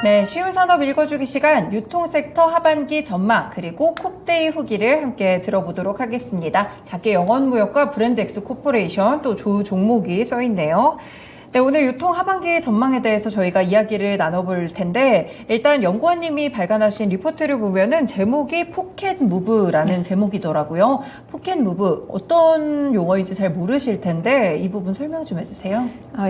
네, 쉬운 산업 읽어주기 시간 유통섹터 하반기 전망 그리고 콥데이 후기를 함께 들어보도록 하겠습니다. 작게 영원무역과 브랜드엑스 코퍼레이션 또 조 종목이 써 있네요. 네, 오늘 유통 하반기 전망에 대해서 저희가 이야기를 나눠볼 텐데 일단 연구원님이 발간하신 리포트를 보면은 제목이 포켓 무브라는 제목이더라고요. 포켓 무브 어떤 용어인지 잘 모르실 텐데 이 부분 설명 좀 해주세요.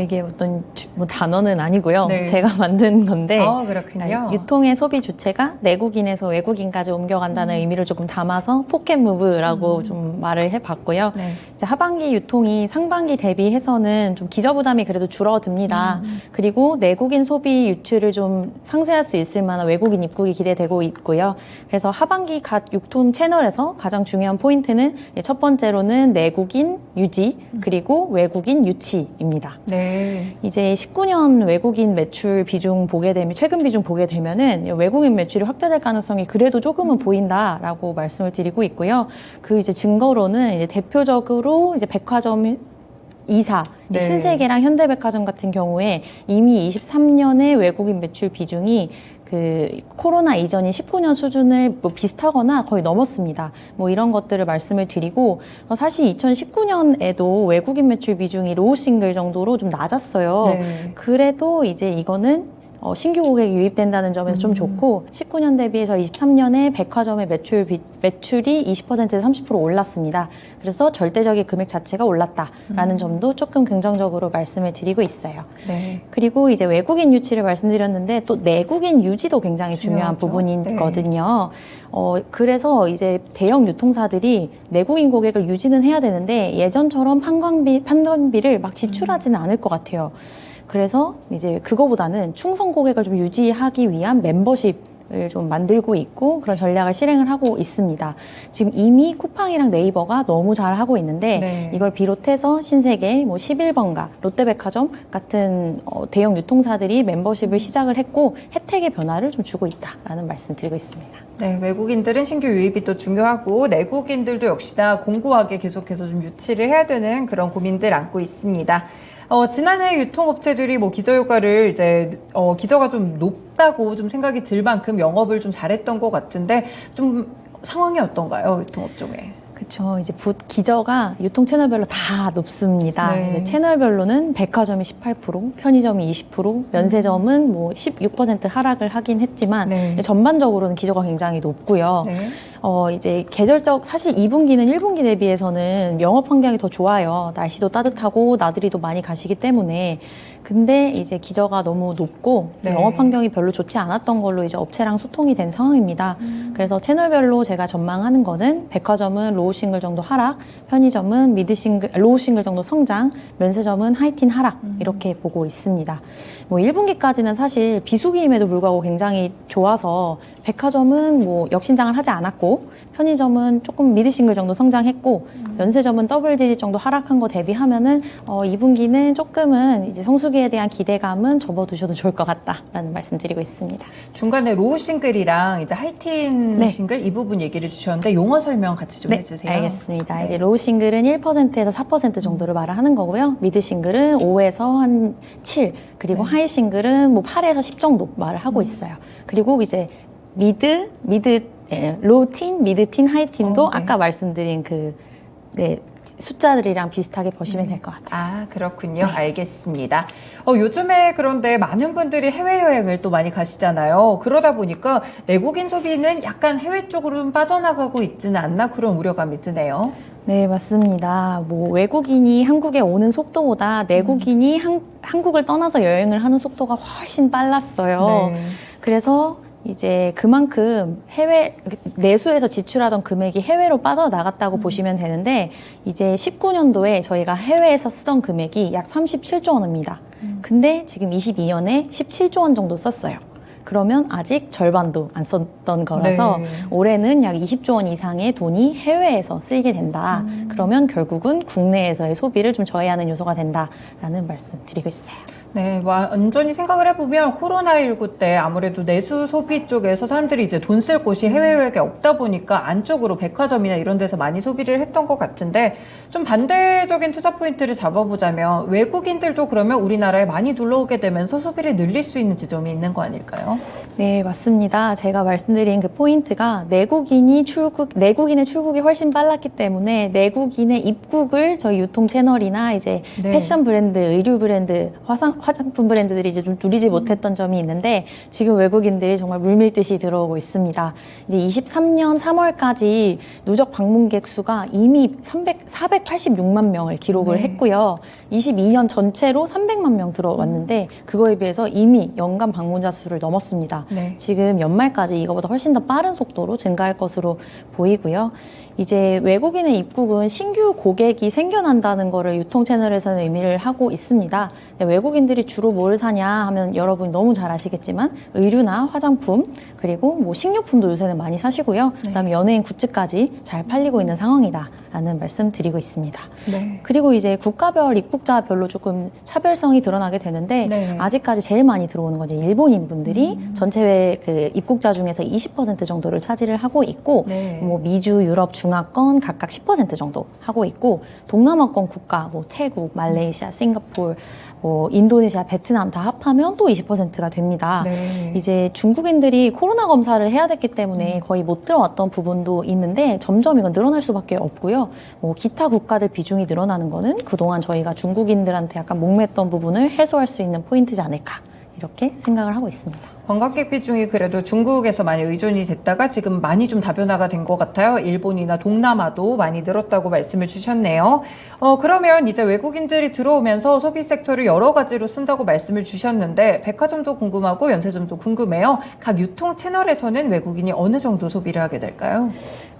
이게 어떤 단어는 아니고요. 네. 제가 만든 건데 그렇군요. 유통의 소비 주체가 내국인에서 외국인까지 옮겨간다는 의미를 조금 담아서 포켓 무브라고 좀 말을 해봤고요. 네. 이제 하반기 유통이 상반기 대비해서는 좀 기저부담이 그래도 줄어듭니다. 그리고 내국인 소비 유출을 좀 상쇄할 수 있을 만한 외국인 입국이 기대되고 있고요. 그래서 하반기 각 유통 채널에서 가장 중요한 포인트는 첫 번째로는 내국인 유지 그리고 외국인 유치입니다. 네. 이제 19년 외국인 매출 비중 보게 되면 최근 비중 보게 되면은 외국인 매출이 확대될 가능성이 그래도 조금은 보인다라고 말씀을 드리고 있고요. 그 이제 증거로는 이제 대표적으로 이제 백화점 2사, 네. 신세계랑 현대백화점 같은 경우에 이미 23년의 외국인 매출 비중이 그 코로나 이전인 19년 수준을 뭐 비슷하거나 거의 넘었습니다. 뭐 이런 것들을 말씀을 드리고 사실 2019년에도 외국인 매출 비중이 로우 싱글 정도로 좀 낮았어요. 네. 그래도 이제 이거는 신규 고객이 유입된다는 점에서 좀 좋고 19년 대비해서 23년에 백화점의 매출이 20%에서 30% 올랐습니다. 그래서 절대적인 금액 자체가 올랐다라는 점도 조금 긍정적으로 말씀을 드리고 있어요. 네. 그리고 이제 외국인 유치를 말씀드렸는데 또 내국인 유지도 굉장히 중요한 중요하죠. 부분이거든요. 그래서 이제 대형 유통사들이 내국인 고객을 유지는 해야 되는데 예전처럼 판관비를 막 지출하지는 않을 것 같아요. 그래서 이제 그거보다는 충성 고객을 좀 유지하기 위한 멤버십을 좀 만들고 있고 그런 전략을 실행을 하고 있습니다. 지금 이미 쿠팡이랑 네이버가 너무 잘 하고 있는데 네. 이걸 비롯해서 신세계, 뭐 11번가, 롯데백화점 같은 대형 유통사들이 멤버십을 시작을 했고 혜택의 변화를 좀 주고 있다라는 말씀 드리고 있습니다. 네, 외국인들은 신규 유입이 또 중요하고 내국인들도 역시나 공고하게 계속해서 좀 유치를 해야 되는 그런 고민들 안고 있습니다. 지난해 유통업체들이 뭐 기저효과를 이제 기저가 좀 높다고 좀 생각이 들 만큼 영업을 좀 잘했던 것 같은데 좀 상황이 어떤가요, 유통업종에? 그렇죠. 이제 기저가 유통 채널별로 다 높습니다. 네. 이제 채널별로는 백화점이 18%, 편의점이 20%, 면세점은 뭐 16% 하락을 하긴 했지만 네. 전반적으로는 기저가 굉장히 높고요. 네. 이제 계절적 사실 2분기는 1분기 대비해서는 영업 환경이 더 좋아요. 날씨도 따뜻하고 나들이도 많이 가시기 때문에. 근데 이제 기저가 너무 높고 네. 영업 환경이 별로 좋지 않았던 걸로 이제 업체랑 소통이 된 상황입니다. 그래서 채널별로 제가 전망하는 거는 백화점은 로우 싱글 정도 하락, 편의점은 로우 싱글 정도 성장, 면세점은 하이틴 하락 이렇게 보고 있습니다. 뭐 1분기까지는 사실 비수기임에도 불구하고 굉장히 좋아서 백화점은 뭐 역신장을 하지 않았고 편의점은 조금 미드 싱글 정도 성장했고 면세점은 더블 디짓 정도 하락한 거 대비하면은 2분기는 조금은 이제 성수기에 대한 기대감은 접어두셔도 좋을 것 같다라는 말씀 드리고 있습니다. 중간에 로우 싱글이랑 이제 하이틴 네. 싱글 이 부분 얘기를 주셨는데 용어 설명 같이 좀 해주세요. 알겠습니다. 네. 이제 로우 싱글은 1%에서 4% 정도를 말을 하는 거고요. 미드 싱글은 5에서 한 7, 그리고 네. 하이 싱글은 뭐 8에서 10 정도 말을 하고 있어요. 그리고 이제 로우틴, 미드틴, 하이틴도 네. 아까 말씀드린 숫자들이랑 비슷하게 보시면 될 것 같아요. 아, 그렇군요. 알겠습니다. 요즘에 그런데 많은 분들이 해외여행을 또 많이 가시잖아요. 그러다 보니까 내국인 소비는 약간 해외 쪽으로 좀 빠져나가고 있지는 않나 그런 우려감이 드네요. 네, 맞습니다. 뭐 외국인이 한국에 오는 속도보다 내국인이 한국을 떠나서 여행을 하는 속도가 훨씬 빨랐어요. 네. 그래서 이제 그만큼 내수에서 지출하던 금액이 해외로 빠져나갔다고 보시면 되는데 이제 19년도에 저희가 해외에서 쓰던 금액이 약 37조 원입니다. 근데 지금 22년에 17조 원 정도 썼어요. 그러면 아직 절반도 안 썼던 거라서 네. 올해는 약 20조 원 이상의 돈이 해외에서 쓰이게 된다. 그러면 결국은 국내에서의 소비를 좀 저해하는 요소가 된다라는 말씀 드리고 있어요. 네, 완전히 생각을 해보면 코로나19 때 아무래도 내수 소비 쪽에서 사람들이 이제 돈 쓸 곳이 해외여행에 없다 보니까 안쪽으로 백화점이나 이런 데서 많이 소비를 했던 것 같은데 좀 반대적인 투자 포인트를 잡아보자면 외국인들도 그러면 우리나라에 많이 놀러 오게 되면서 소비를 늘릴 수 있는 지점이 있는 거 아닐까요? 네, 맞습니다. 제가 말씀드린 그 포인트가 내국인의 출국이 훨씬 빨랐기 때문에 내국인의 입국을 저희 유통 채널이나 이제 네. 패션 브랜드, 의류 브랜드, 화장품 브랜드들이 이제 좀 누리지 못했던 점이 있는데 지금 외국인들이 정말 물밀듯이 들어오고 있습니다. 이제 23년 3월까지 누적 방문객 수가 이미 486만 명을 기록을 네. 했고요. 22년 전체로 300만 명 들어왔는데 그거에 비해서 이미 연간 방문자 수를 넘었습니다. 네. 지금 연말까지 이거보다 훨씬 더 빠른 속도로 증가할 것으로 보이고요. 이제 외국인의 입국은 신규 고객이 생겨난다는 거를 유통 채널에서는 의미를 하고 있습니다. 외국인들이 주로 뭘 사냐 하면 여러분이 너무 잘 아시겠지만 의류나 화장품 그리고 뭐 식료품도 요새는 많이 사시고요. 그다음에 연예인 굿즈까지 잘 팔리고 있는 상황이다라는 말씀 드리고 있습니다. 네. 그리고 이제 국가별 입국자별로 조금 차별성이 드러나게 되는데 네. 아직까지 제일 많이 들어오는 건 이제 일본인 분들이 전체 그 입국자 중에서 20% 정도를 차지를 하고 있고 네. 뭐 미주, 유럽, 중화권 각각 10% 정도 하고 있고 동남아권 국가 뭐 태국, 말레이시아, 싱가포르 뭐 인도네시아, 베트남 다 합하면 또 20%가 됩니다. 네. 이제 중국인들이 코로나 검사를 해야 됐기 때문에 거의 못 들어왔던 부분도 있는데 점점 이건 늘어날 수밖에 없고요. 뭐 기타 국가들 비중이 늘어나는 거는 그동안 저희가 중국인들한테 약간 목맸던 부분을 해소할 수 있는 포인트지 않을까 이렇게 생각을 하고 있습니다. 관광객 비중이 그래도 중국에서 많이 의존이 됐다가 지금 많이 좀 다변화가 된 것 같아요. 일본이나 동남아도 많이 늘었다고 말씀을 주셨네요. 그러면 이제 외국인들이 들어오면서 소비 섹터를 여러 가지로 쓴다고 말씀을 주셨는데 백화점도 궁금하고 면세점도 궁금해요. 각 유통 채널에서는 외국인이 어느 정도 소비를 하게 될까요?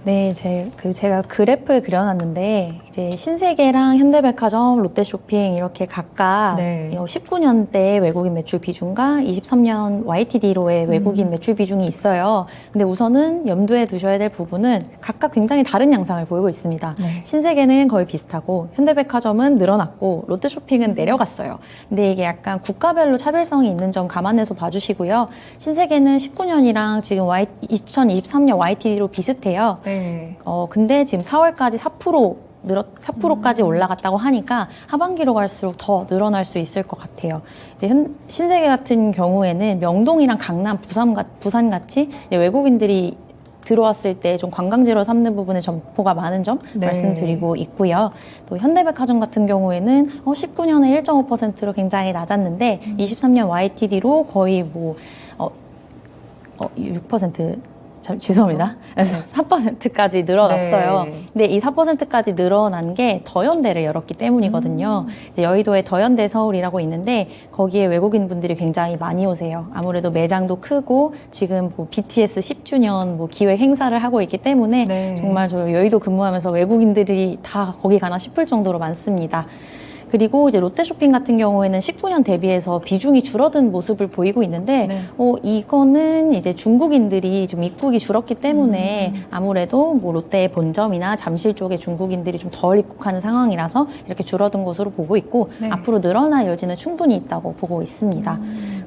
네, 제가 그래프에 그려놨는데 이제 신세계랑 현대백화점, 롯데쇼핑 이렇게 각각 네. 19년대 외국인 매출 비중과 23년 YTD로의 외국인 매출 비중이 있어요. 근데 우선은 염두에 두셔야 될 부분은 각각 굉장히 다른 양상을 보이고 있습니다. 네. 신세계는 거의 비슷하고 현대백화점은 늘어났고 롯데쇼핑은 내려갔어요. 근데 이게 약간 국가별로 차별성이 있는 점 감안해서 봐주시고요. 신세계는 19년이랑 지금 2023년 YTD로 비슷해요. 네. 근데 지금 4월까지 4%까지 올라갔다고 하니까 하반기로 갈수록 더 늘어날 수 있을 것 같아요. 이제 신세계 같은 경우에는 명동이랑 강남, 부산 같이 외국인들이 들어왔을 때 좀 관광지로 삼는 부분에 점포가 많은 점 네. 말씀드리고 있고요. 또 현대백화점 같은 경우에는 19년에 1.5%로 굉장히 낮았는데 23년 YTD로 거의 6%. 죄송합니다. 그래서 4%까지 늘어났어요. 네. 근데 이 4%까지 늘어난 게 더현대를 열었기 때문이거든요. 이제 여의도에 더현대 서울이라고 있는데 거기에 외국인 분들이 굉장히 많이 오세요. 아무래도 매장도 크고 지금 뭐 BTS 10주년 뭐 기획 행사를 하고 있기 때문에 네. 정말 저 여의도 근무하면서 외국인들이 다 거기 가나 싶을 정도로 많습니다. 그리고 이제 롯데쇼핑 같은 경우에는 19년 대비해서 비중이 줄어든 모습을 보이고 있는데, 네. 이거는 이제 중국인들이 좀 입국이 줄었기 때문에 아무래도 뭐 롯데의 본점이나 잠실 쪽에 중국인들이 좀 덜 입국하는 상황이라서 이렇게 줄어든 것으로 보고 있고, 네. 앞으로 늘어날 여지는 충분히 있다고 보고 있습니다.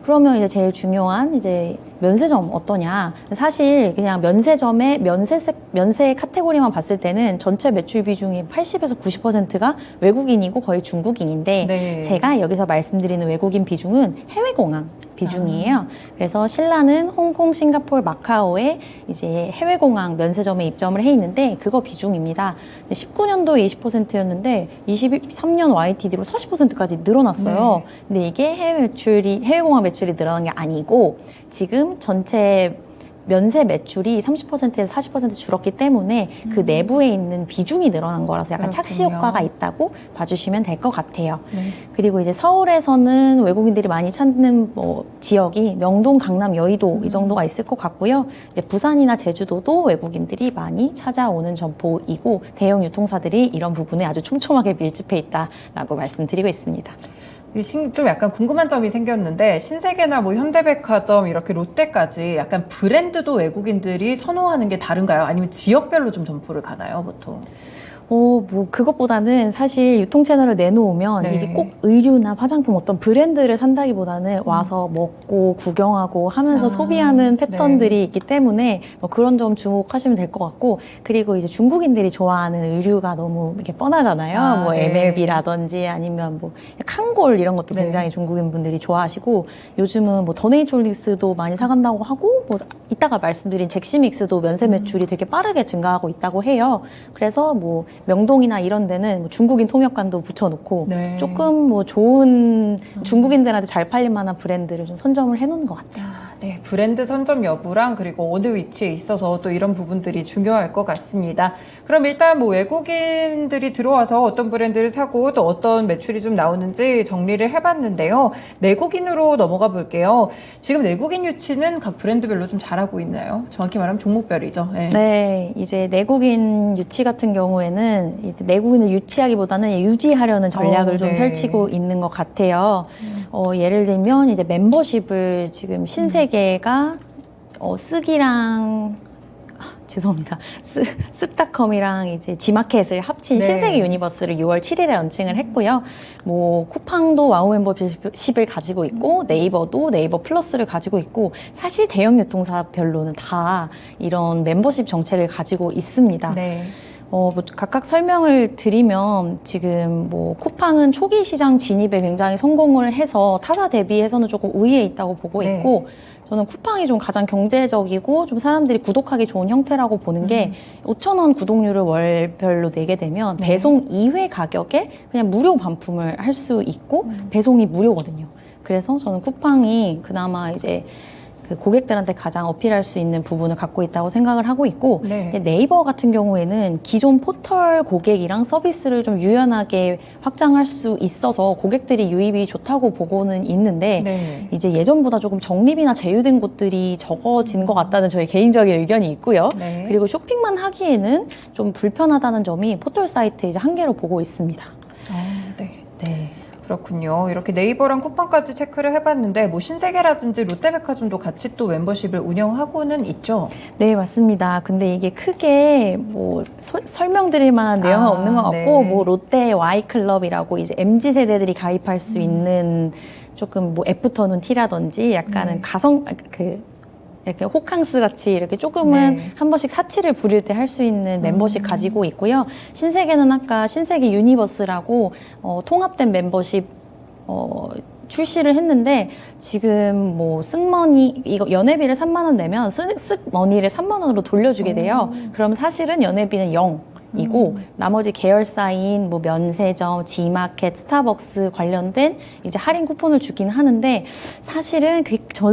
그러면 이제 제일 중요한 이제 면세점 어떠냐? 사실 그냥 면세점의 면세 카테고리만 봤을 때는 전체 매출 비중이 80에서 90%가 외국인이고 거의 중국인인데 네. 제가 여기서 말씀드리는 외국인 비중은 해외 공항 비중이에요. 그래서 신라는 홍콩, 싱가포르, 마카오에 이제 해외 공항 면세점에 입점을 해 있는데 그거 비중입니다. 19년도에 20%였는데 23년 YTD로 40%까지 늘어났어요. 근데 이게 해외 공항 매출이 늘어난 게 아니고 지금 전체 면세 매출이 30%에서 40% 줄었기 때문에 그 내부에 있는 비중이 늘어난 거라서 약간 착시 그렇군요. 효과가 있다고 봐주시면 될 것 같아요. 네. 그리고 이제 서울에서는 외국인들이 많이 찾는 지역이 명동, 강남, 여의도 이 정도가 있을 것 같고요. 이제 부산이나 제주도도 외국인들이 많이 찾아오는 점포이고 대형 유통사들이 이런 부분에 아주 촘촘하게 밀집해 있다라고 말씀드리고 있습니다. 좀 약간 궁금한 점이 생겼는데 신세계나 뭐 현대백화점 이렇게 롯데까지 약간 브랜드도 외국인들이 선호하는 게 다른가요? 아니면 지역별로 좀 점포를 가나요, 보통? 뭐 그것보다는 사실 유통 채널을 내놓으면 네. 이게 꼭 의류나 화장품 어떤 브랜드를 산다기보다는 와서 먹고 구경하고 하면서 소비하는 패턴들이 네. 있기 때문에 뭐 그런 점 주목하시면 될 것 같고, 그리고 이제 중국인들이 좋아하는 의류가 너무 이렇게 뻔하잖아요. 뭐 네. MLB라든지 아니면 뭐 칸골 이런 것도 네. 굉장히 중국인 분들이 좋아하시고, 요즘은 뭐 더네이트홀릭스도 많이 사간다고 하고, 뭐 이따가 말씀드린 잭시믹스도 면세 매출이 되게 빠르게 증가하고 있다고 해요. 그래서 뭐 명동이나 이런 데는 뭐 중국인 통역관도 붙여놓고 네. 조금 뭐 좋은 중국인들한테 잘 팔릴 만한 브랜드를 좀 선점을 해놓은 것 같아요. 네, 브랜드 선점 여부랑 그리고 어느 위치에 있어서 또 이런 부분들이 중요할 것 같습니다. 그럼 일단 뭐 외국인들이 들어와서 어떤 브랜드를 사고 또 어떤 매출이 좀 나오는지 정리를 해봤는데요. 내국인으로 넘어가 볼게요. 지금 내국인 유치는 각 브랜드별로 좀 잘하고 있나요? 정확히 말하면 종목별이죠. 네. 네, 이제 내국인 유치 같은 경우에는 이제 내국인을 유치하기보다는 유지하려는 전략을 좀 네. 펼치고 있는 것 같아요. 예를 들면 이제 멤버십을 지금 신세계가 쓱이랑 죄송합니다. 쓱닷컴이랑 이제 지마켓을 합친 네. 신세계 유니버스를 6월 7일에 런칭을 했고요. 뭐 쿠팡도 와우 멤버십을 가지고 있고 네이버도 네이버 플러스를 가지고 있고, 사실 대형 유통사별로는 다 이런 멤버십 정책을 가지고 있습니다. 네. 뭐 각각 설명을 드리면, 지금 뭐 쿠팡은 초기 시장 진입에 굉장히 성공을 해서 타사 대비해서는 조금 우위에 있다고 보고 네. 있고, 저는 쿠팡이 좀 가장 경제적이고 좀 사람들이 구독하기 좋은 형태라고 보는 게 5,000원 구독료를 월별로 내게 되면 네. 배송 2회 가격에 그냥 무료 반품을 할 수 있고 배송이 무료거든요. 그래서 저는 쿠팡이 그나마 이제 그 고객들한테 가장 어필할 수 있는 부분을 갖고 있다고 생각을 하고 있고, 네. 네이버 같은 경우에는 기존 포털 고객이랑 서비스를 좀 유연하게 확장할 수 있어서 고객들이 유입이 좋다고 보고는 있는데, 네. 이제 예전보다 조금 정립이나 제휴된 곳들이 적어진 것 같다는 저의 개인적인 의견이 있고요. 네. 그리고 쇼핑만 하기에는 좀 불편하다는 점이 포털 사이트의 이제 한계로 보고 있습니다. 네. 네. 그렇군요. 이렇게 네이버랑 쿠팡까지 체크를 해봤는데 뭐 신세계라든지 롯데백화점도 같이 또 멤버십을 운영하고는 있죠. 네, 맞습니다. 근데 이게 크게 뭐 설명드릴 만한 내용은 없는 것 같고, 네. 뭐 롯데 Y클럽이라고 이제 MZ 세대들이 가입할 수 있는 조금 뭐 애프터눈 티라든지 약간은 가성 이렇게 호캉스 같이 이렇게 조금은 네. 한 번씩 사치를 부릴 때 할 수 있는 멤버십 가지고 있고요. 신세계는 아까 신세계 유니버스라고 통합된 멤버십 출시를 했는데, 지금 뭐 쓱머니 이거 연회비를 3만 원 내면 쓱머니를 3만 원으로 돌려주게 돼요. 그럼 사실은 연회비는 0이고 나머지 계열사인 뭐 면세점, 지마켓, 스타벅스 관련된 이제 할인 쿠폰을 주긴 하는데, 사실은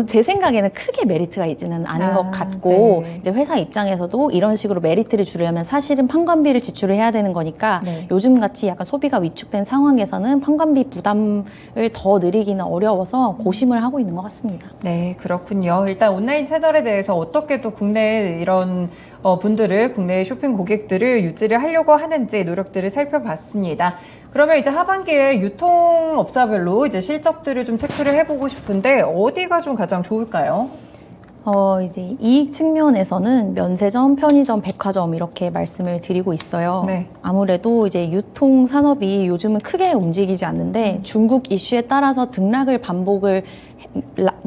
제 생각에는 크게 메리트가 있지는 않은 것 같고, 네. 이제 회사 입장에서도 이런 식으로 메리트를 주려면 사실은 판관비를 지출을 해야 되는 거니까, 네. 요즘 같이 약간 소비가 위축된 상황에서는 판관비 부담을 더 늘리기는 어려워서 고심을 하고 있는 것 같습니다. 네, 그렇군요. 일단 온라인 채널에 대해서 어떻게 또 국내 이런 분들을, 국내 쇼핑 고객들을 유치를 하려고 하는지 노력들을 살펴봤습니다. 그러면 이제 하반기에 유통업사별로 이제 실적들을 좀 체크를 해보고 싶은데 어디가 좀 가장 좋을까요? 이제 이익 측면에서는 면세점, 편의점, 백화점 이렇게 말씀을 드리고 있어요. 네. 아무래도 이제 유통 산업이 요즘은 크게 움직이지 않는데, 중국 이슈에 따라서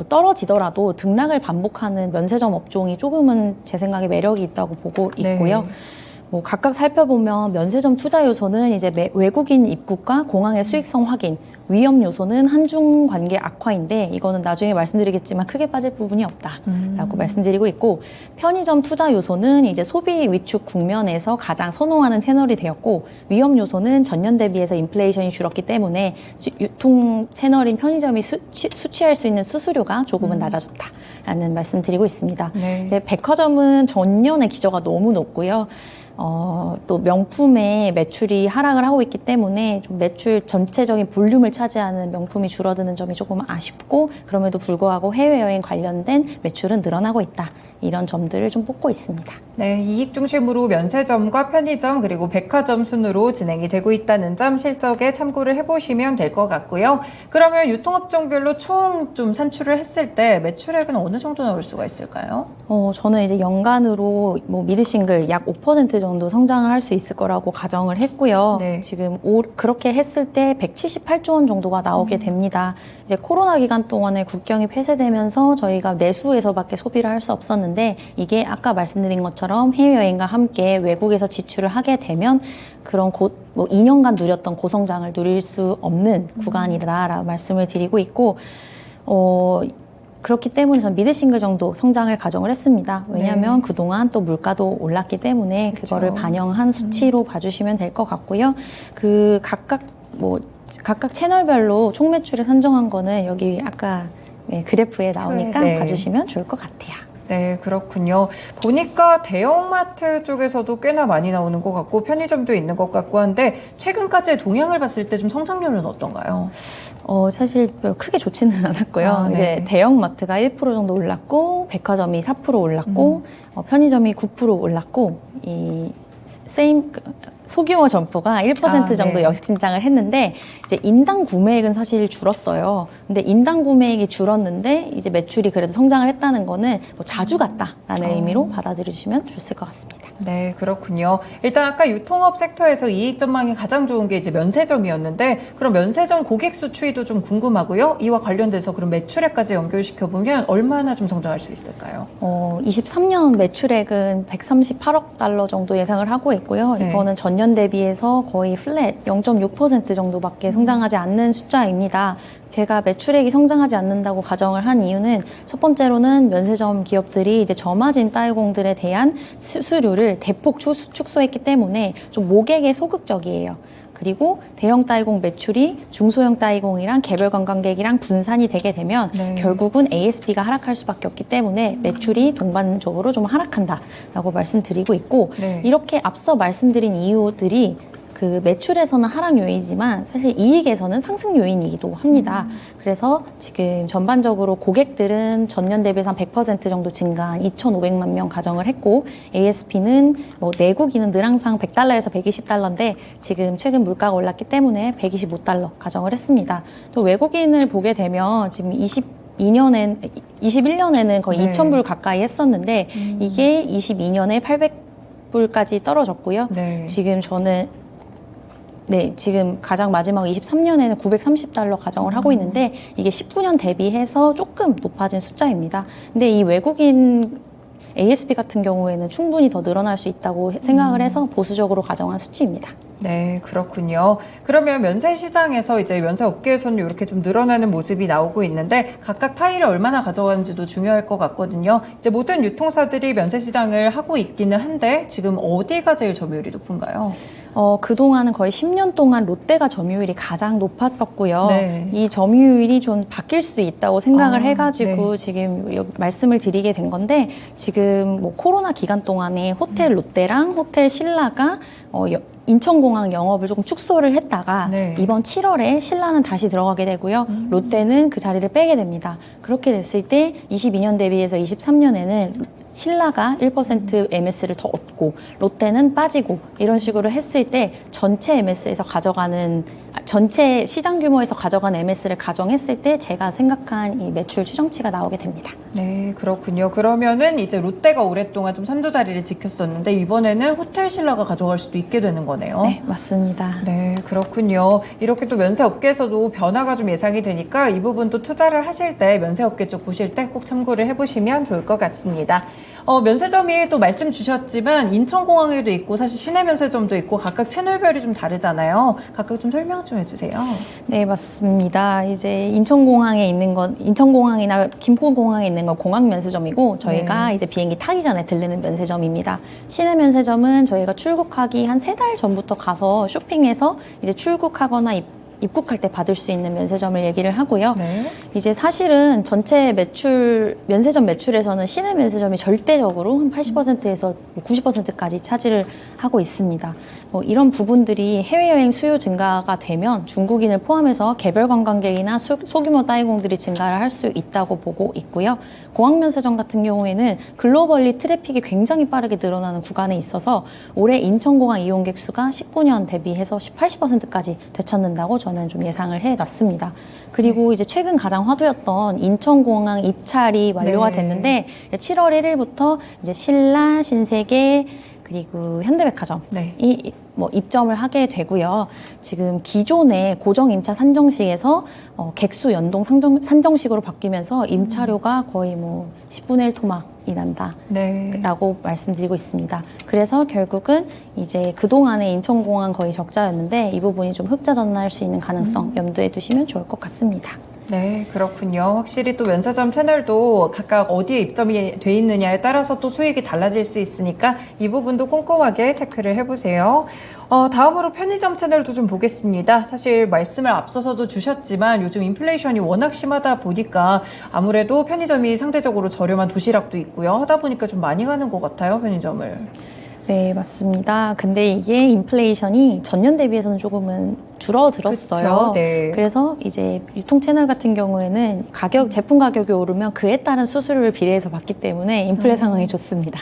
떨어지더라도 등락을 반복하는 면세점 업종이 조금은 제 생각에 매력이 있다고 보고 있고요. 네. 뭐 각각 살펴보면 면세점 투자 요소는 이제 외국인 입국과 공항의 수익성 확인, 위험 요소는 한중 관계 악화인데, 이거는 나중에 말씀드리겠지만 크게 빠질 부분이 없다라고 말씀드리고 있고, 편의점 투자 요소는 이제 소비 위축 국면에서 가장 선호하는 채널이 되었고, 위험 요소는 전년 대비해서 인플레이션이 줄었기 때문에 유통 채널인 편의점이 수취할 수 있는 수수료가 조금은 낮아졌다라는 말씀드리고 있습니다. 네. 이제 백화점은 전년의 기저가 너무 높고요. 또 명품의 매출이 하락을 하고 있기 때문에 좀 매출 전체적인 볼륨을 차지하는 명품이 줄어드는 점이 조금 아쉽고, 그럼에도 불구하고 해외여행 관련된 매출은 늘어나고 있다. 이런 점들을 좀 뽑고 있습니다. 네, 이익 중심으로 면세점과 편의점 그리고 백화점 순으로 진행이 되고 있다는 점 실적에 참고를 해보시면 될 것 같고요. 그러면 유통업종별로 총 좀 산출을 했을 때 매출액은 어느 정도 나올 수가 있을까요? 저는 이제 연간으로 뭐 미드싱글 약 5% 정도 성장을 할 수 있을 거라고 가정을 했고요. 네. 지금 그렇게 했을 때 178조 원 정도가 나오게 됩니다. 이제 코로나 기간 동안에 국경이 폐쇄되면서 저희가 내수에서밖에 소비를 할 수 없었는데 이게 아까 말씀드린 것처럼 해외여행과 함께 외국에서 지출을 하게 되면 그런 뭐 2년간 누렸던 고성장을 누릴 수 없는 구간이다라고 말씀을 드리고 있고 그렇기 때문에 저는 미드싱글 정도 성장을 가정을 했습니다. 왜냐하면 그동안 또 물가도 올랐기 때문에 그거를 반영한 수치로 봐주시면 될 것 같고요. 각각 채널별로 총 매출을 산정한 거는 여기 아까 그래프에 나오니까 봐주시면 좋을 것 같아요. 네, 그렇군요. 보니까 대형마트 쪽에서도 꽤나 많이 나오는 것 같고 편의점도 있는 것 같고 한데 최근까지의 동향을 봤을 때 좀 성장률은 어떤가요? 사실 별로 크게 좋지는 않았고요. 이제 대형마트가 1% 정도 올랐고 백화점이 4% 올랐고 편의점이 9% 올랐고 소규모 점포가 1% 정도 역신장을 했는데 이제 인당 구매액은 사실 줄었어요. 근데 인당 구매액이 줄었는데 이제 매출이 그래도 성장을 했다는 거는 뭐 자주 갔다라는 의미로 받아들여주시면 좋을 것 같습니다. 네, 그렇군요. 일단 아까 유통업 섹터에서 이익 전망이 가장 좋은 게 이제 면세점이었는데 그럼 면세점 고객 수 추이도 좀 궁금하고요. 이와 관련돼서 그럼 매출액까지 연결시켜 보면 얼마나 좀 성장할 수 있을까요? 23년 매출액은 138억 달러 정도 예상을 하고 있고요. 이거는 전년 대비해서 거의 플랫 0.6% 정도밖에 성장하지 않는 숫자입니다. 제가 매출액이 성장하지 않는다고 가정을 한 이유는 첫 번째로는 면세점 기업들이 이제 저마진 따이공들에 대한 수수료를 대폭 축소했기 때문에 좀 모객에 소극적이에요. 그리고 대형 따이공 매출이 중소형 따이공이랑 개별 관광객이랑 분산이 되게 되면 결국은 ASP가 하락할 수밖에 없기 때문에 매출이 동반적으로 좀 하락한다라고 말씀드리고 있고 이렇게 앞서 말씀드린 이유들이 그 매출에서는 하락 요인이지만 사실 이익에서는 상승 요인이기도 합니다. 그래서 지금 전반적으로 고객들은 전년 대비해서 한 100% 정도 증가한 2,500만 명 가정을 했고 ASP는 뭐 내국인은 늘 항상 100달러에서 120달러인데 지금 최근 물가가 올랐기 때문에 125달러 가정을 했습니다. 또 외국인을 보게 되면 지금 21년에는 거의 2,000불 가까이 했었는데 이게 22년에 800불까지 떨어졌고요. 지금 가장 마지막 23년에는 930달러 가정을 하고 있는데 이게 19년 대비해서 조금 높아진 숫자입니다. 근데 이 외국인 ASP 같은 경우에는 충분히 더 늘어날 수 있다고 생각을 해서 보수적으로 가정한 수치입니다. 네, 그렇군요. 그러면 면세 시장에서 이제 면세 업계에서는 이렇게 좀 늘어나는 모습이 나오고 있는데 각각 파이를 얼마나 가져가는지도 중요할 것 같거든요. 이제 모든 유통사들이 면세 시장을 하고 있기는 한데 지금 어디가 제일 점유율이 높은가요? 그동안은 거의 10년 동안 롯데가 점유율이 가장 높았었고요. 이 점유율이 좀 바뀔 수도 있다고 생각을 해가지고 지금 말씀을 드리게 된 건데 지금 뭐 코로나 기간 동안에 호텔 롯데랑 호텔 신라가 인천공항 영업을 조금 축소를 했다가 이번 7월에 신라는 다시 들어가게 되고요. 롯데는 그 자리를 빼게 됩니다. 그렇게 됐을 때 22년 대비해서 23년에는 신라가 1% MS를 더 얻고 롯데는 빠지고 이런 식으로 했을 때 전체 MS에서 가져가는 전체 시장 규모에서 가져간 MS를 가정했을 때 제가 생각한 이 매출 추정치가 나오게 됩니다. 네, 그렇군요. 그러면은 이제 롯데가 오랫동안 좀 선두 자리를 지켰었는데 이번에는 호텔 신라가 가져갈 수도 있게 되는 거네요. 네, 맞습니다. 네, 그렇군요. 이렇게 또 면세업계에서도 변화가 좀 예상이 되니까 이 부분도 투자를 하실 때 면세업계 쪽 보실 때 꼭 참고를 해보시면 좋을 것 같습니다. 면세점이 또 말씀 주셨지만 인천공항에도 있고 사실 시내 면세점도 있고 각각 채널별이 좀 다르잖아요. 각각 좀 설명 좀 해주세요. 네, 맞습니다. 이제 인천공항이나 김포공항에 있는 건 공항 면세점이고 저희가 이제 비행기 타기 전에 들르는 면세점입니다. 시내 면세점은 저희가 출국하기 한 3달 전부터 가서 쇼핑해서 이제 출국하거나 입국할 때 받을 수 있는 면세점을 얘기를 하고요. 네. 이제 사실은 전체 면세점 매출에서는 시내 면세점이 절대적으로 한 80%에서 90%까지 차지를 하고 있습니다. 이런 부분들이 해외여행 수요 증가가 되면 중국인을 포함해서 개별 관광객이나 소규모 따이공들이 증가를 할 수 있다고 보고 있고요. 공항 면세점 같은 경우에는 글로벌리 트래픽이 굉장히 빠르게 늘어나는 구간에 있어서 올해 인천공항 이용객 수가 19년 대비해서 80%까지 되찾는다고 저는 좀 예상을 해놨습니다. 그리고 이제 최근 가장 화두였던 인천공항 입찰이 완료가 됐는데 7월 1일부터 이제 신라, 신세계 그리고 현대백화점이 입점을 하게 되고요. 지금 기존의 고정 임차 산정식에서 객수 연동 산정식으로 바뀌면서 임차료가 거의 10분의 1 토막이 난다라고 말씀드리고 있습니다. 그래서 결국은 이제 그동안의 인천공항 거의 적자였는데 이 부분이 좀 흑자 전환할 수 있는 가능성 염두에 두시면 좋을 것 같습니다. 네, 그렇군요. 확실히 또 면세점 채널도 각각 어디에 입점이 돼 있느냐에 따라서 또 수익이 달라질 수 있으니까 이 부분도 꼼꼼하게 체크를 해보세요. 다음으로 편의점 채널도 좀 보겠습니다. 사실 말씀을 앞서서도 주셨지만 요즘 인플레이션이 워낙 심하다 보니까 아무래도 편의점이 상대적으로 저렴한 도시락도 있고요. 하다 보니까 좀 많이 가는 것 같아요, 편의점을. 네, 맞습니다. 근데 이게 인플레이션이 전년 대비해서는 조금은 줄어들었어요. 네. 그래서 이제 유통 채널 같은 경우에는 제품 가격이 오르면 그에 따른 수수료를 비례해서 받기 때문에 인플레 상황이 좋습니다.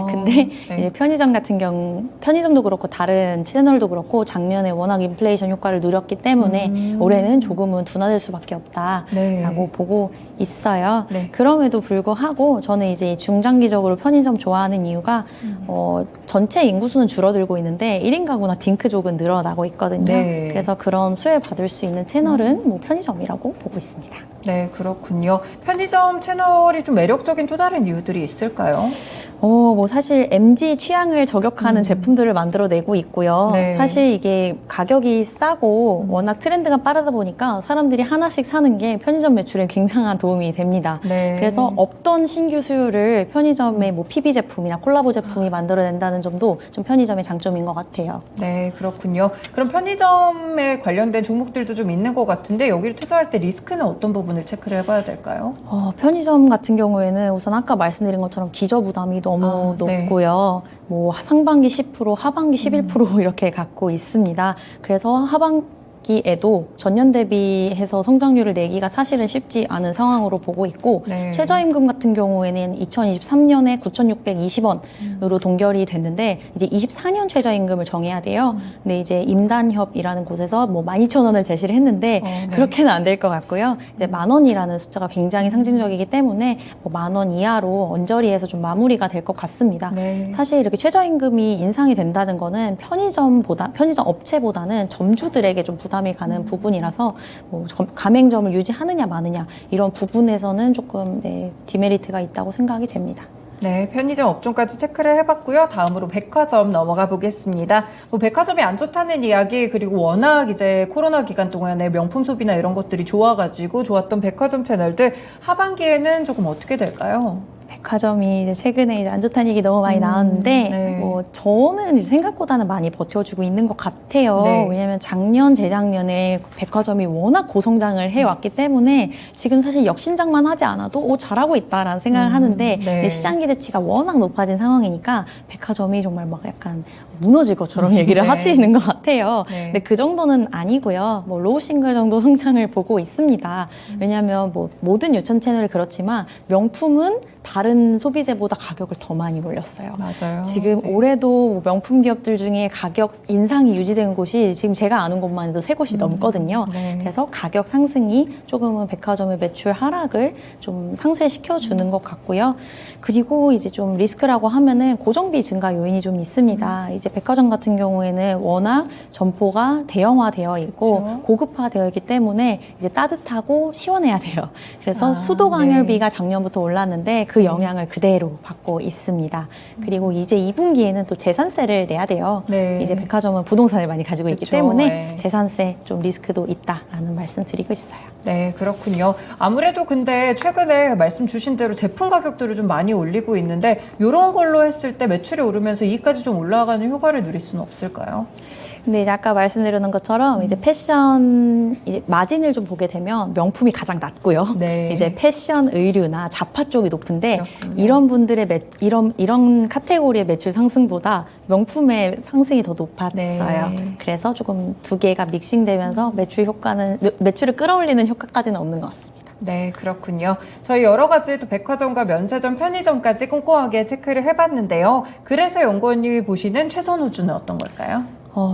근데 이제 편의점 같은 경우, 편의점도 그렇고 다른 채널도 그렇고 작년에 워낙 인플레이션 효과를 누렸기 때문에 올해는 조금은 둔화될 수밖에 없다라고 보고 있어요. 그럼에도 불구하고 저는 이제 중장기적으로 편의점 좋아하는 이유가 전체 인구수는 줄어들고 있는데 1인 가구나 딩크족은 늘어나고 있거든요. 그래서 그런 수혜를 받을 수 있는 채널은 편의점이라고 보고 있습니다. 네, 그렇군요. 편의점 채널이 좀 매력적인 또 다른 이유들이 있을까요? 사실 MZ 취향을 저격하는 제품들을 만들어내고 있고요. 사실 이게 가격이 싸고 워낙 트렌드가 빠르다 보니까 사람들이 하나씩 사는 게 편의점 매출에 굉장한 도움이 됩니다. 그래서 없던 신규 수요를 편의점의 PB 제품이나 콜라보 제품이 만들어낸다는 점도 좀 편의점의 장점인 것 같아요. 네, 그렇군요. 그럼 편의점에 관련된 종목들도 좀 있는 것 같은데 여기를 투자할 때 리스크는 어떤 부분을 체크를 해봐야 될까요? 편의점 같은 경우에는 우선 아까 말씀드린 것처럼 기저 부담이 너무 높고요. 상반기 10%, 하반기 11% 이렇게 갖고 있습니다. 그래서 하반기에도 전년 대비해서 성장률을 내기가 사실은 쉽지 않은 상황으로 보고 있고 최저임금 같은 경우에는 2023년에 9,620원으로 동결이 됐는데 이제 24년 최저임금을 정해야 돼요. 근데 이제 임단협이라는 곳에서 12,000원을 제시를 했는데 그렇게는 안 될 것 같고요. 이제 10,000원이라는 숫자가 굉장히 상징적이기 때문에 10,000원 이하로 언저리에서 좀 마무리가 될 것 같습니다. 사실 이렇게 최저임금이 인상이 된다는 거는 편의점 업체보다는 점주들에게 좀 부담이 가는 부분이라서 가맹점을 유지하느냐 마느냐 이런 부분에서는 조금 디메리트가 있다고 생각이 됩니다. 네, 편의점 업종까지 체크를 해봤고요. 다음으로 백화점 넘어가 보겠습니다. 백화점이 안 좋다는 이야기 그리고 워낙 이제 코로나 기간 동안에 명품 소비나 이런 것들이 좋아가지고 좋았던 백화점 채널들 하반기에는 조금 어떻게 될까요? 백화점이 이제 최근에 이제 안 좋다는 얘기 너무 많이 나왔는데 저는 이제 생각보다는 많이 버텨주고 있는 것 같아요. 왜냐하면 작년, 재작년에 백화점이 워낙 고성장을 해왔기 때문에 지금 사실 역신장만 하지 않아도 잘하고 있다라는 생각을 하는데 시장 기대치가 워낙 높아진 상황이니까 백화점이 정말 약간 무너질 것처럼 얘기를 하시는 것 같아요. 근데 그 정도는 아니고요. 로우 싱글 정도 성장을 보고 있습니다. 왜냐하면 모든 유통 채널이 그렇지만 명품은 다른 소비재보다 가격을 더 많이 올렸어요. 맞아요. 지금 올해도 명품 기업들 중에 가격 인상이 유지된 곳이 지금 제가 아는 곳만 해도 3곳이 넘거든요. 그래서 가격 상승이 조금은 백화점의 매출 하락을 좀 상쇄시켜 주는 것 같고요. 그리고 이제 좀 리스크라고 하면은 고정비 증가 요인이 좀 있습니다. 이제 백화점 같은 경우에는 워낙 점포가 대형화되어 있고 고급화되어 있기 때문에 이제 따뜻하고 시원해야 돼요. 그래서 수도 강열비가 작년부터 올랐는데 그 영향을 그대로 받고 있습니다. 그리고 이제 2분기에는 또 재산세를 내야 돼요. 이제 백화점은 부동산을 많이 가지고 있기 때문에 재산세 좀 리스크도 있다라는 말씀 드리고 있어요. 네, 그렇군요. 아무래도 근데 최근에 말씀 주신 대로 제품 가격들을 좀 많이 올리고 있는데 이런 걸로 했을 때 매출이 오르면서 이익까지 좀 올라가는 효과를 누릴 수는 없을까요? 근데 이제 아까 말씀드렸는 것처럼 이제 패션 이제 마진을 좀 보게 되면 명품이 가장 낮고요. 네. 이제 패션, 의류나 자파 쪽이 높은데 그렇군요. 이런 분들의 이런 카테고리의 매출 상승보다 명품의 상승이 더 높았어요. 네. 그래서 조금 두 개가 믹싱되면서 매출을 끌어올리는 효과까지는 없는 것 같습니다. 네, 그렇군요. 저희 여러 가지 또 백화점과 면세점, 편의점까지 꼼꼼하게 체크를 해봤는데요. 그래서 연구원님이 보시는 최선 호주는 어떤 걸까요?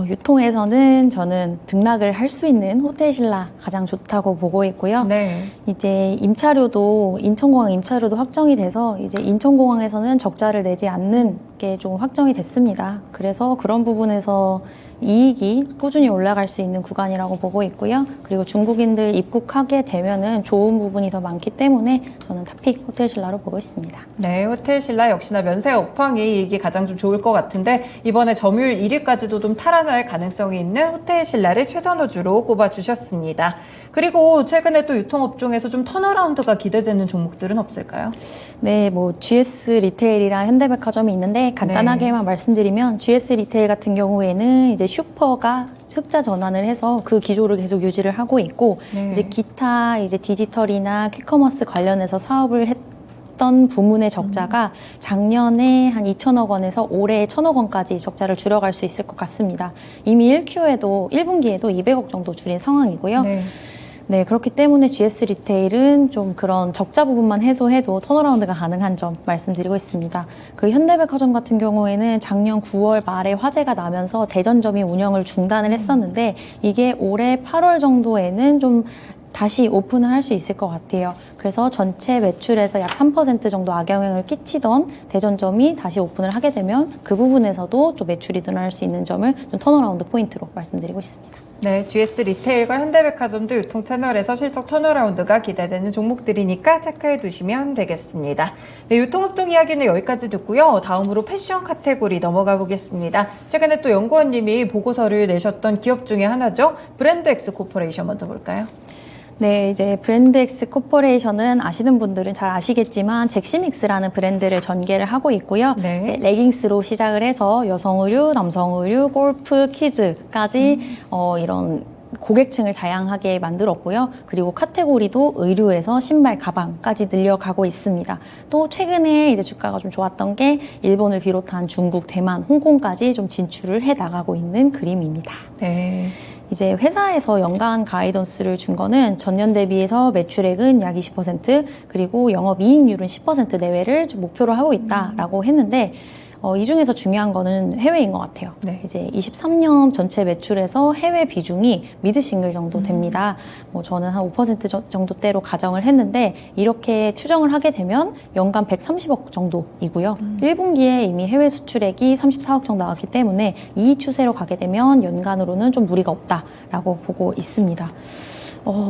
유통에서는 저는 등락을 할 수 있는 호텔신라 가장 좋다고 보고 있고요. 네. 이제 인천공항 임차료도 확정이 돼서 이제 인천공항에서는 적자를 내지 않는 게 좀 확정이 됐습니다. 그래서 그런 부분에서 이익이 꾸준히 올라갈 수 있는 구간이라고 보고 있고요. 그리고 중국인들 입국하게 되면은 좋은 부분이 더 많기 때문에 저는 탑픽 호텔신라로 보고 있습니다. 네, 호텔신라 역시나 면세 업황이 이익이 가장 좀 좋을 것 같은데 이번에 점유율 1위까지도 좀 탈환할 가능성이 있는 호텔신라를 최선 호주로 꼽아주셨습니다. 그리고 최근에 또 유통업종에서 좀 턴어라운드가 기대되는 종목들은 없을까요? 네, 뭐 GS 리테일이랑 현대백화점이 있는데 간단하게만 말씀드리면 GS 리테일 같은 경우에는 이제 슈퍼가 흑자 전환을 해서 그 기조를 계속 유지를 하고 있고 네. 이제 기타 이제 디지털이나 퀵커머스 관련해서 사업을 했던 부문의 적자가 작년에 한 2천억 원에서 올해 1천억 원까지 적자를 줄여갈 수 있을 것 같습니다. 이미 1분기에도 200억 정도 줄인 상황이고요. 네. 네, 그렇기 때문에 GS 리테일은 좀 그런 적자 부분만 해소해도 턴어라운드가 가능한 점 말씀드리고 있습니다. 그 현대백화점 같은 경우에는 작년 9월 말에 화재가 나면서 대전점이 운영을 중단을 했었는데 이게 올해 8월 정도에는 좀 다시 오픈을 할 수 있을 것 같아요. 그래서 전체 매출에서 약 3% 정도 악영향을 끼치던 대전점이 다시 오픈을 하게 되면 그 부분에서도 좀 매출이 늘어날 수 있는 점을 좀 턴어라운드 포인트로 말씀드리고 있습니다. 네, GS 리테일과 현대백화점도 유통 채널에서 실적 턴어라운드가 기대되는 종목들이니까 체크해 두시면 되겠습니다. 네, 유통업종 이야기는 여기까지 듣고요. 다음으로 패션 카테고리 넘어가 보겠습니다. 최근에 또 연구원님이 보고서를 내셨던 기업 중에 하나죠. 브랜드엑스 코퍼레이션 먼저 볼까요? 네, 이제 브랜드엑스 코퍼레이션은 아시는 분들은 잘 아시겠지만 잭시믹스라는 브랜드를 전개를 하고 있고요. 네. 레깅스로 시작을 해서 여성 의류, 남성 의류, 골프, 키즈까지 이런 고객층을 다양하게 만들었고요. 그리고 카테고리도 의류에서 신발, 가방까지 늘려가고 있습니다. 또 최근에 이제 주가가 좀 좋았던 게 일본을 비롯한 중국, 대만, 홍콩까지 좀 진출을 해 나가고 있는 그림입니다. 네. 이제 회사에서 연간 가이던스를 준 거는 전년 대비해서 매출액은 약 20% 그리고 영업이익률은 10% 내외를 좀 목표로 하고 있다라고 했는데 이 중에서 중요한 거는 해외인 것 같아요. 네. 이제 23년 전체 매출에서 해외 비중이 미드 싱글 정도 됩니다. 뭐 저는 한 5% 정도대로 가정을 했는데 이렇게 추정을 하게 되면 연간 130억 정도이고요. 1분기에 이미 해외 수출액이 34억 정도 나왔기 때문에 이 추세로 가게 되면 연간으로는 좀 무리가 없다라고 보고 있습니다.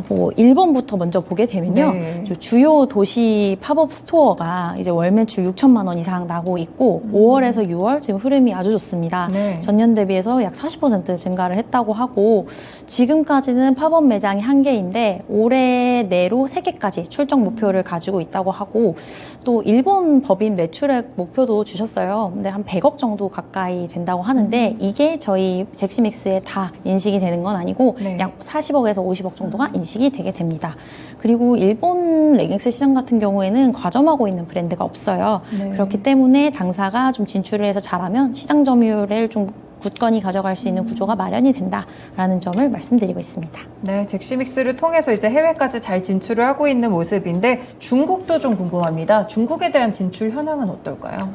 뭐 일본부터 먼저 보게 되면요. 네. 주요 도시 팝업 스토어가 이제 월 매출 6천만 원 이상 나고 있고 5월에서 6월 지금 흐름이 아주 좋습니다. 네. 전년 대비해서 약 40% 증가를 했다고 하고 지금까지는 팝업 매장이 1개인데 올해 내로 3개까지 출정 목표를 가지고 있다고 하고 또 일본 법인 매출액 목표도 주셨어요. 근데 한 100억 정도 가까이 된다고 하는데 이게 저희 잭시믹스에 다 인식이 되는 건 아니고 네. 약 40억에서 50억 정도가 인식이 되게 됩니다. 그리고 일본 레깅스 시장 같은 경우에는 과점하고 있는 브랜드가 없어요. 네. 그렇기 때문에 당사가 좀 진출을 해서 잘하면 시장 점유율을 좀 굳건히 가져갈 수 있는 구조가 마련이 된다라는 점을 말씀드리고 있습니다. 네, 잭시믹스를 통해서 이제 해외까지 잘 진출을 하고 있는 모습인데 중국도 좀 궁금합니다. 중국에 대한 진출 현황은 어떨까요?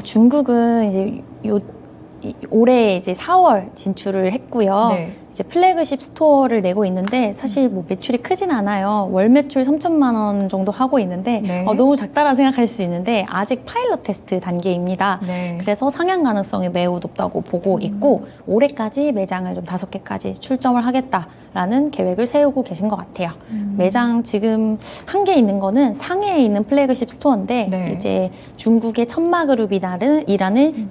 중국은 이제 올해 이제 4월 진출을 했고요. 네. 이제 플래그십 스토어를 내고 있는데 사실 뭐 매출이 크진 않아요. 월 매출 3천만 원 정도 하고 있는데 네. 너무 작다라 생각할 수 있는데 아직 파일럿 테스트 단계입니다. 네. 그래서 상향 가능성이 매우 높다고 보고 있고 올해까지 매장을 좀 5개까지 출점을 하겠다라는 계획을 세우고 계신 것 같아요. 매장 지금 한 개 있는 거는 상해에 있는 플래그십 스토어인데 네. 이제 중국의 천마그룹이라는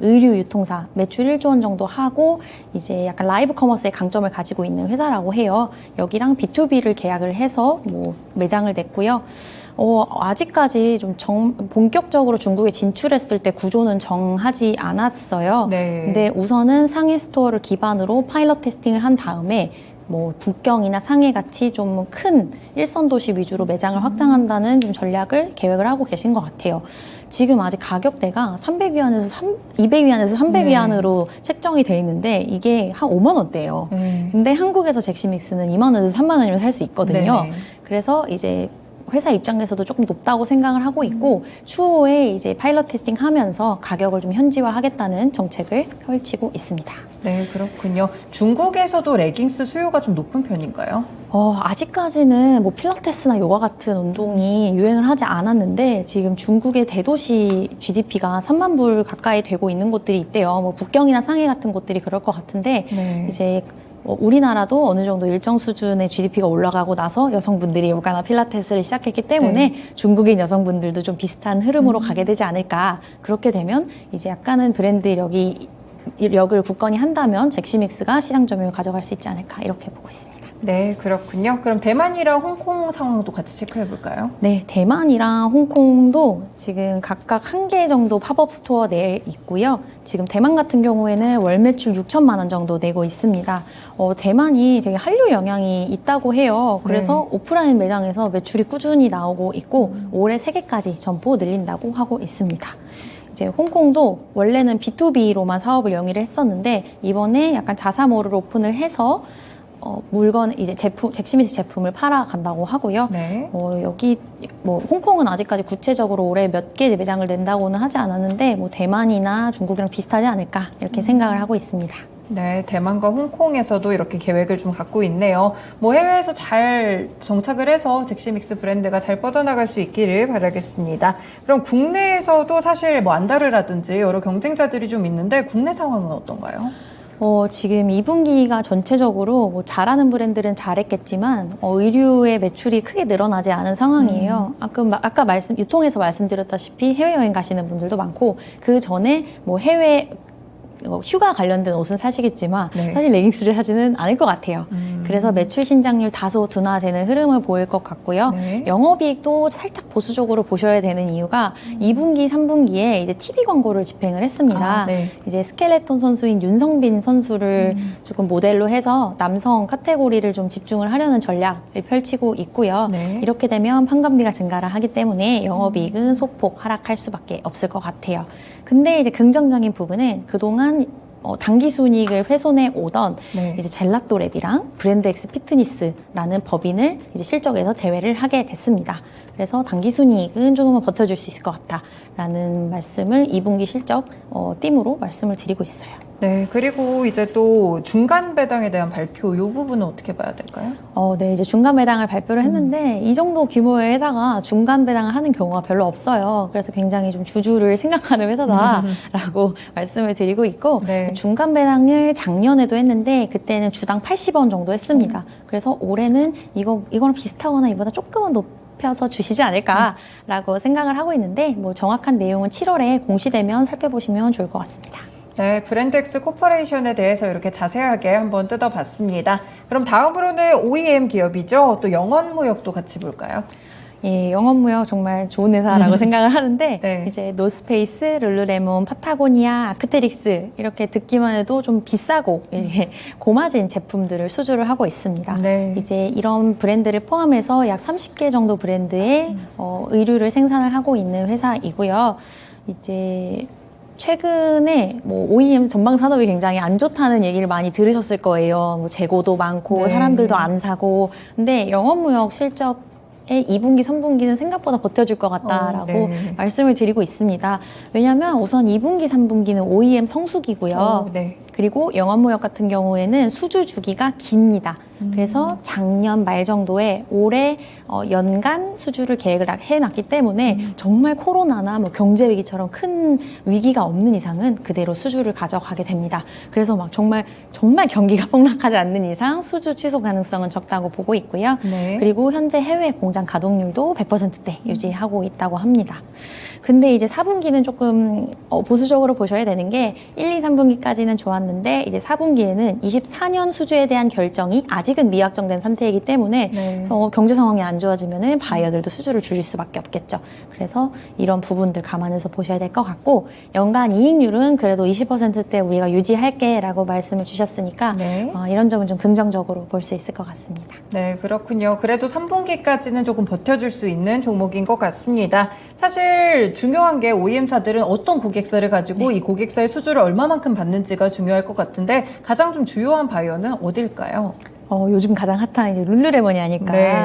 의류 유통사 매출 1조 원 정도 하고 이제 약간 라이브 커머스의 강점을 가지고 있는 회사라고 해요. 여기랑 B2B를 계약을 해서 뭐 매장을 냈고요. 아직까지 좀 본격적으로 중국에 진출했을 때 구조는 정하지 않았어요. 네. 근데 우선은 상해 스토어를 기반으로 파일럿 테스팅을 한 다음에 뭐 북경이나 상해 같이 좀 큰 일선 도시 위주로 매장을 확장한다는 좀 전략을 계획을 하고 계신 것 같아요. 지금 아직 가격대가 200위안에서 300위안으로 책정이 돼 있는데 이게 한 5만 원대예요. 근데 한국에서 잭시믹스는 2만 원에서 3만 원이면 살 수 있거든요. 네네. 그래서 이제 회사 입장에서도 조금 높다고 생각을 하고 있고 추후에 이제 파일럿 테스팅 하면서 가격을 좀 현지화하겠다는 정책을 펼치고 있습니다. 네, 그렇군요. 중국에서도 레깅스 수요가 좀 높은 편인가요? 아직까지는 뭐 필라테스나 요가 같은 운동이 유행을 하지 않았는데 지금 중국의 대도시 GDP가 3만 불 가까이 되고 있는 곳들이 있대요. 뭐 북경이나 상해 같은 곳들이 그럴 것 같은데 네. 이제 우리나라도 어느 정도 일정 수준의 GDP가 올라가고 나서 여성분들이 요가나 필라테스를 시작했기 때문에 중국인 여성분들도 좀 비슷한 흐름으로 가게 되지 않을까. 그렇게 되면 이제 약간은 역을 굳건히 한다면 잭시믹스가 시장 점유율을 가져갈 수 있지 않을까 이렇게 보고 있습니다. 네, 그렇군요. 그럼 대만이랑 홍콩 상황도 같이 체크해 볼까요? 네, 대만이랑 홍콩도 지금 각각 한 개 정도 팝업 스토어 내에 있고요. 지금 대만 같은 경우에는 월 매출 6천만 원 정도 내고 있습니다. 대만이 되게 한류 영향이 있다고 해요. 그래서 오프라인 매장에서 매출이 꾸준히 나오고 있고 올해 3개까지 점포 늘린다고 하고 있습니다. 이제 홍콩도 원래는 B2B로만 사업을 영위를 했었는데 이번에 약간 자사몰을 오픈을 해서 이제 잭시미스 제품을 팔아간다고 하고요. 네. 여기 홍콩은 아직까지 구체적으로 올해 몇 개 매장을 낸다고는 하지 않았는데 대만이나 중국이랑 비슷하지 않을까 이렇게 생각을 하고 있습니다. 네, 대만과 홍콩에서도 이렇게 계획을 좀 갖고 있네요. 뭐 해외에서 잘 정착을 해서 잭시믹스 브랜드가 잘 뻗어나갈 수 있기를 바라겠습니다. 그럼 국내에서도 사실 뭐 안다르라든지 여러 경쟁자들이 좀 있는데 국내 상황은 어떤가요? 지금 2분기가 전체적으로 잘하는 브랜드는 잘했겠지만 의류의 매출이 크게 늘어나지 않은 상황이에요. 아까 유통에서 말씀드렸다시피 해외여행 가시는 분들도 많고 그 전에 해외 휴가 관련된 옷은 사시겠지만 사실 레깅스를 사지는 않을 것 같아요. 그래서 매출 신장률 다소 둔화되는 흐름을 보일 것 같고요. 영업이익도 살짝 보수적으로 보셔야 되는 이유가 2분기, 3분기에 이제 TV 광고를 집행을 했습니다. 이제 스켈레톤 선수인 윤성빈 선수를 조금 모델로 해서 남성 카테고리를 좀 집중을 하려는 전략을 펼치고 있고요. 이렇게 되면 판관비가 증가를 하기 때문에 영업이익은 소폭 하락할 수밖에 없을 것 같아요. 근데 이제 긍정적인 부분은 그동안 단기 순이익을 훼손해 오던 이제 젤라또랩이랑 브랜드엑스 피트니스라는 법인을 이제 실적에서 제외를 하게 됐습니다. 그래서 단기 순이익은 조금은 버텨줄 수 있을 것 같다라는 말씀을 2분기 실적 띠으로 말씀을 드리고 있어요. 네, 그리고 이제 또 중간 배당에 대한 발표, 이 부분은 어떻게 봐야 될까요? 네, 이제 중간 배당을 발표를 했는데 이 정도 규모에다가 중간 배당을 하는 경우가 별로 없어요. 그래서 굉장히 좀 주주를 생각하는 회사다라고 말씀을 드리고 있고 중간 배당을 작년에도 했는데 그때는 주당 80원 정도 했습니다. 그래서 올해는 이거랑 비슷하거나 이보다 조금은 높여서 주시지 않을까라고 생각을 하고 있는데 정확한 내용은 7월에 공시되면 살펴보시면 좋을 것 같습니다. 네, 브랜드엑스 코퍼레이션에 대해서 이렇게 자세하게 한번 뜯어봤습니다. 그럼 다음으로는 OEM 기업이죠. 또 영원무역도 같이 볼까요? 예, 영업무역 정말 좋은 회사라고 생각을 하는데 이제 노스페이스, 룰루레몬, 파타고니아, 아크테릭스 이렇게 듣기만 해도 좀 비싸고 이게 고마진 제품들을 수주를 하고 있습니다. 이제 이런 브랜드를 포함해서 약 30개 정도 브랜드의 의류를 생산을 하고 있는 회사이고요. 이제 최근에 OEM 전방 산업이 굉장히 안 좋다는 얘기를 많이 들으셨을 거예요. 재고도 많고 사람들도 안 사고. 근데 영업무역 실적의 2분기, 3분기는 생각보다 버텨줄 것 같다라고 말씀을 드리고 있습니다. 왜냐하면 우선 2분기, 3분기는 OEM 성수기고요. 그리고 영업무역 같은 경우에는 수주 주기가 깁니다. 그래서 작년 말 정도에 올해 연간 수주를 계획을 해놨기 때문에 정말 코로나나 경제 위기처럼 큰 위기가 없는 이상은 그대로 수주를 가져가게 됩니다. 그래서 정말 경기가 폭락하지 않는 이상 수주 취소 가능성은 적다고 보고 있고요. 그리고 현재 해외 공장 가동률도 100%대 유지하고 있다고 합니다. 근데 이제 4분기는 조금 보수적으로 보셔야 되는 게 1, 2, 3분기까지는 좋았는데 이제 4분기에는 24년 수주에 대한 결정이 아직 아직은 미확정된 상태이기 때문에 네. 그래서 경제 상황이 안 좋아지면은 바이어들도 수주를 줄일 수밖에 없겠죠. 그래서 이런 부분들 감안해서 보셔야 될 것 같고 연간 이익률은 그래도 20%대 우리가 유지할게라고 말씀을 주셨으니까 네. 이런 점은 좀 긍정적으로 볼 수 있을 것 같습니다. 네, 그렇군요. 그래도 3분기까지는 조금 버텨줄 수 있는 종목인 것 같습니다. 사실 중요한 게 OEM사들은 어떤 고객사를 가지고 이 고객사의 수주를 얼마만큼 받는지가 중요할 것 같은데 가장 좀 주요한 바이어는 어딜까요? 요즘 가장 핫한 이제 룰루레몬이 아닐까. 네.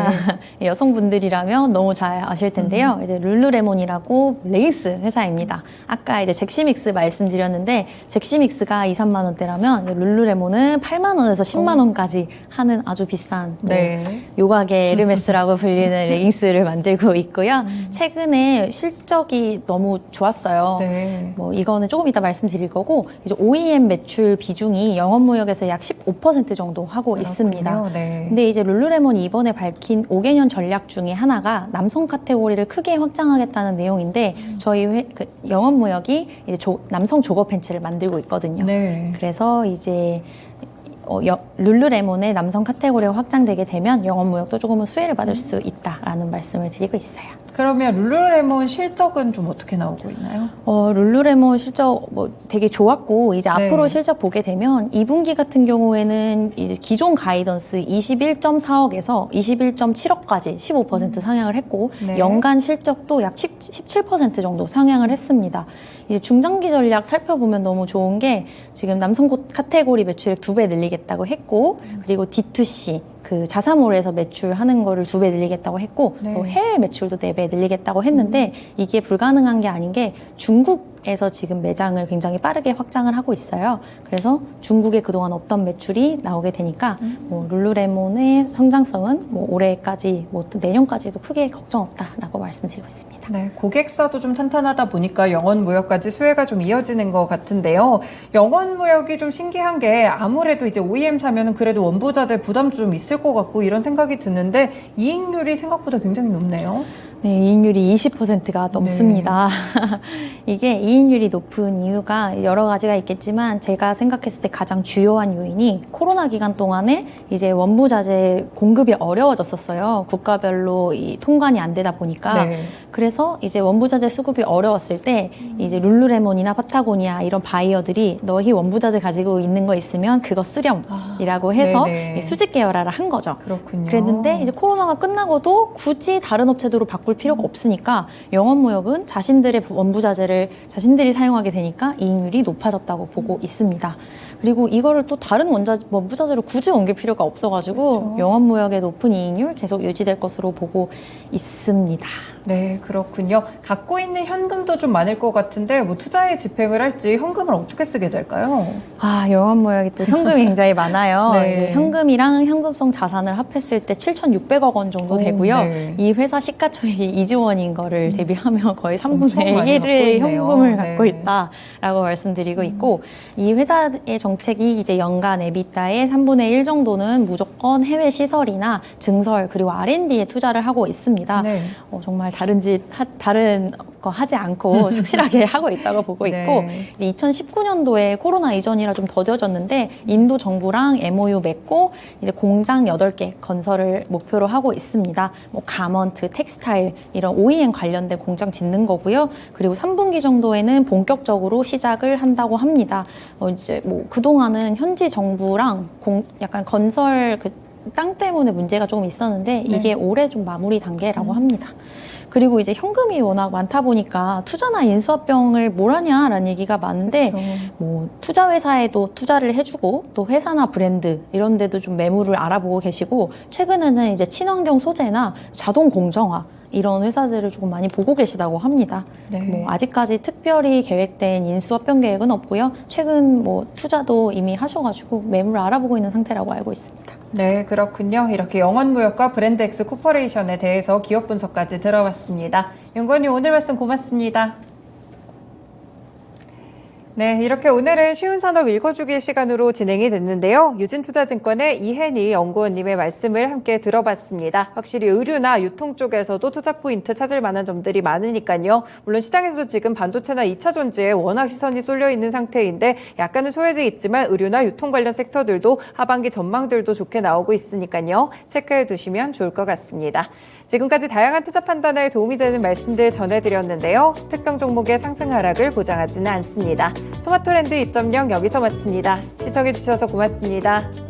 여성분들이라면 너무 잘 아실 텐데요. 이제 룰루레몬이라고 레이스 회사입니다. 아까 이제 잭시믹스 말씀드렸는데 잭시믹스가 2, 3만 원대라면 룰루레몬은 8만 원에서 10만 원까지 하는 아주 비싼 네. 요가계 에르메스라고 불리는 레깅스를 만들고 있고요. 최근에 실적이 너무 좋았어요. 네. 뭐 이거는 조금 이따 말씀드릴 거고 이제 OEM 매출 비중이 영업무역에서 약 15% 정도 하고 있습니다. 네. 근데 이제 룰루레몬이 이번에 밝힌 5개년 전략 중에 하나가 남성 카테고리를 크게 확장하겠다는 내용인데 저희 영업무역이 이제 남성 조거 팬츠를 만들고 있거든요. 네. 그래서 이제 룰루레몬의 남성 카테고리가 확장되게 되면 영업무역도 조금은 수혜를 받을 수 있다라는 말씀을 드리고 있어요. 그러면 룰루레몬 실적은 좀 어떻게 나오고 있나요? 룰루레몬 실적 되게 좋았고 이제 네. 앞으로 실적 보게 되면 2분기 같은 경우에는 이제 기존 가이던스 21.4억에서 21.7억까지 15% 상향을 했고 네. 연간 실적도 약 17% 정도 상향을 했습니다. 이제 중장기 전략 살펴보면 너무 좋은 게 지금 남성 카테고리 매출을 2배 늘리겠다고 했고 그리고 D2C 그 자사몰에서 매출하는 거를 2배 늘리겠다고 했고 네. 또 해외 매출도 4배 늘리겠다고 했는데 이게 불가능한 게 아닌 게 중국에서 지금 매장을 굉장히 빠르게 확장을 하고 있어요. 그래서 중국에 그동안 없던 매출이 나오게 되니까 뭐 룰루레몬의 성장성은 뭐 올해까지 뭐 또 내년까지도 크게 걱정 없다라고 말씀드리고 있습니다. 네, 고객사도 좀 탄탄하다 보니까 영원 무역까지 수혜가 좀 이어지는 것 같은데요. 영원 무역이 좀 신기한 게 아무래도 이제 OEM 사면은 그래도 원부자재 부담도 좀 있을 것 같고 이런 생각이 드는데 이익률이 생각보다 굉장히 높네요. 네, 이익률이 20%가 넘습니다. 이게 이익률이 높은 이유가 여러 가지가 있겠지만 제가 생각했을 때 가장 주요한 요인이 코로나 기간 동안에 이제 원부자재 공급이 어려워졌었어요. 국가별로 이 통관이 안 되다 보니까. 네. 그래서 이제 원부자재 수급이 어려웠을 때 이제 룰루레몬이나 파타고니아 이런 바이어들이 너희 원부자재 가지고 있는 거 있으면 그거 쓰렴이라고 해서 네네. 수직 계열화를 한 거죠. 그렇군요. 그랬는데 이제 코로나가 끝나고도 굳이 다른 업체도로 바꿀 필요가 없으니까 영업무역은 자신들의 원부자재를 자신들이 사용하게 되니까 이익률이 높아졌다고 보고 있습니다. 그리고 이거를 또 다른 원부자재로 굳이 옮길 필요가 없어가지고 그렇죠. 영업무역의 높은 이익률 계속 유지될 것으로 보고 있습니다. 네, 그렇군요. 갖고 있는 현금도 좀 많을 것 같은데 뭐 투자에 집행을 할지 현금을 어떻게 쓰게 될까요? 영업무역이 또 현금이 굉장히 많아요. 네. 현금이랑 현금성 자산을 합했을 때 7,600억 원 정도 되고요. 네. 이 회사 시가총액이 2조 원인 거를 대비하면 거의 3분의 엄청 많이 갖고 1의 있네요. 현금을 네. 갖고 있다라고 말씀드리고 있고 이 회사의 정책이 이제 연간 에비타의 3분의 1 정도는 무조건 해외 시설이나 증설 그리고 R&D에 투자를 하고 있습니다. 네. 정말 다른 거 하지 않고 착실하게 하고 있다고 보고 있고 네. 2019년도에 코로나 이전이라 좀 더뎌졌는데 인도 정부랑 MOU 맺고 이제 공장 8개 건설을 목표로 하고 있습니다. 뭐 가먼트, 텍스타일 이런 OEM 관련된 공장 짓는 거고요. 그리고 3분기 정도에는 본격적으로 시작을 한다고 합니다. 이제 뭐 그동안은 현지 정부랑 약간 건설 땅 때문에 문제가 조금 있었는데 이게 올해 좀 마무리 단계라고 합니다. 그리고 이제 현금이 워낙 많다 보니까 투자나 인수합병을 뭘 하냐라는 얘기가 많은데 그렇죠. 뭐 투자 회사에도 투자를 해주고 또 회사나 브랜드 이런 데도 좀 매물을 알아보고 계시고 최근에는 이제 친환경 소재나 자동 공정화 이런 회사들을 조금 많이 보고 계시다고 합니다. 네. 뭐 아직까지 특별히 계획된 인수합병 계획은 없고요. 최근 뭐 투자도 이미 하셔가지고 매물을 알아보고 있는 상태라고 알고 있습니다. 네, 그렇군요. 이렇게 영원무역과 브랜드엑스 코퍼레이션에 대해서 기업 분석까지 들어봤습니다. 연구원님 오늘 말씀 고맙습니다. 네, 이렇게 오늘은 쉬운 산업 읽어주기 시간으로 진행이 됐는데요. 유진투자증권의 이혜니 연구원님의 말씀을 함께 들어봤습니다. 확실히 의류나 유통 쪽에서도 투자 포인트 찾을 만한 점들이 많으니까요. 물론 시장에서도 지금 반도체나 2차 전지에 워낙 시선이 쏠려 있는 상태인데 약간은 소외돼 있지만 의류나 유통 관련 섹터들도 하반기 전망들도 좋게 나오고 있으니까요. 체크해 두시면 좋을 것 같습니다. 지금까지 다양한 투자 판단에 도움이 되는 말씀들 전해드렸는데요. 특정 종목의 상승 하락을 보장하지는 않습니다. 토마토랜드 2.0 여기서 마칩니다. 시청해주셔서 고맙습니다.